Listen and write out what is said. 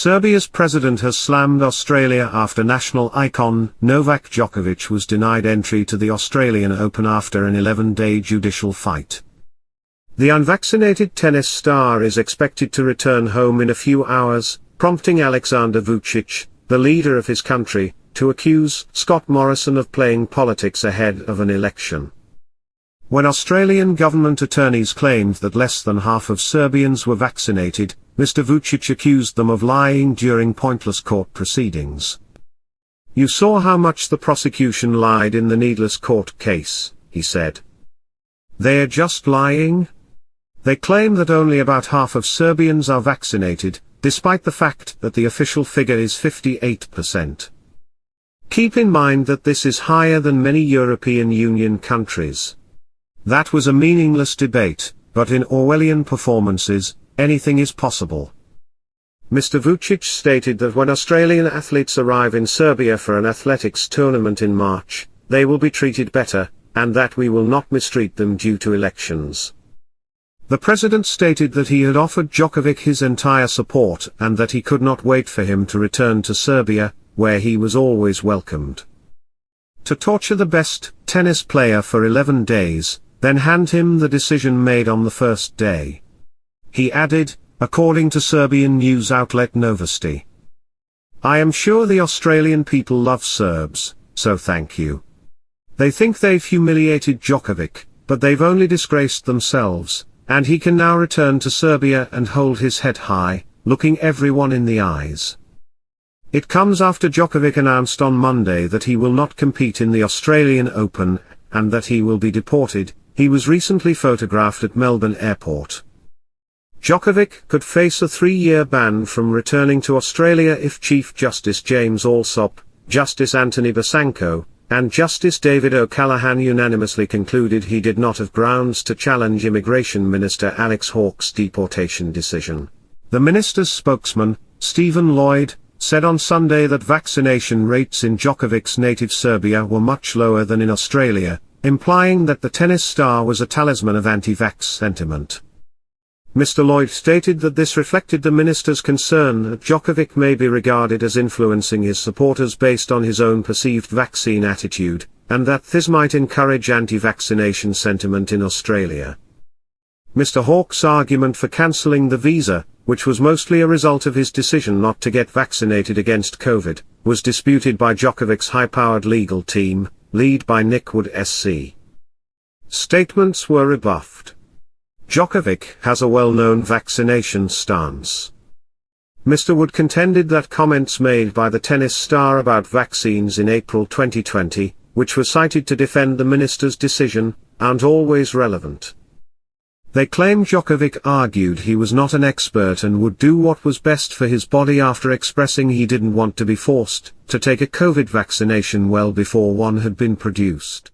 Serbia's president has slammed Australia after national icon Novak Djokovic was denied entry to the Australian Open after an 11-day judicial fight. The unvaccinated tennis star is expected to return home in a few hours, prompting Aleksandar Vucic, the leader of his country, to accuse Scott Morrison of playing politics ahead of an election. When Australian government attorneys claimed that less than half of Serbians were vaccinated, Mr. Vucic accused them of lying during pointless court proceedings. "You saw how much the prosecution lied in the needless court case," he said. "They are just lying. They claim that only about half of Serbians are vaccinated, despite the fact that the official figure is 58%. Keep in mind that this is higher than many European Union countries. That was a meaningless debate, but in Orwellian performances, anything is possible." Mr. Vucic stated that when Australian athletes arrive in Serbia for an athletics tournament in March, they will be treated better, and that we will not mistreat them due to elections. The president stated that he had offered Djokovic his entire support and that he could not wait for him to return to Serbia, where he was always welcomed. To torture the best tennis player for 11 days, then hand him the decision made on the first day. He added, according to Serbian news outlet Novosti, "I am sure the Australian people love Serbs, so thank you. They think they've humiliated Djokovic, but they've only disgraced themselves, and he can now return to Serbia and hold his head high, looking everyone in the eyes." It comes after Djokovic announced on Monday that he will not compete in the Australian Open, and that he will be deported. He was recently photographed at Melbourne Airport. Djokovic could face a 3-year ban from returning to Australia if Chief Justice James Allsop, Justice Anthony Basanko, and Justice David O'Callaghan unanimously concluded he did not have grounds to challenge Immigration Minister Alex Hawke's deportation decision. The minister's spokesman, Stephen Lloyd, said on Sunday that vaccination rates in Djokovic's native Serbia were much lower than in Australia, implying that the tennis star was a talisman of anti-vax sentiment. Mr. Lloyd stated that this reflected the minister's concern that Djokovic may be regarded as influencing his supporters based on his own perceived vaccine attitude, and that this might encourage anti-vaccination sentiment in Australia. Mr. Hawke's argument for cancelling the visa, which was mostly a result of his decision not to get vaccinated against COVID, was disputed by Djokovic's high-powered legal team, led by Nick Wood SC. Statements were rebuffed. Djokovic has a well-known vaccination stance. Mr. Wood contended that comments made by the tennis star about vaccines in April 2020, which were cited to defend the minister's decision, aren't always relevant. They claim Djokovic argued he was not an expert and would do what was best for his body after expressing he didn't want to be forced to take a COVID vaccination well before one had been produced.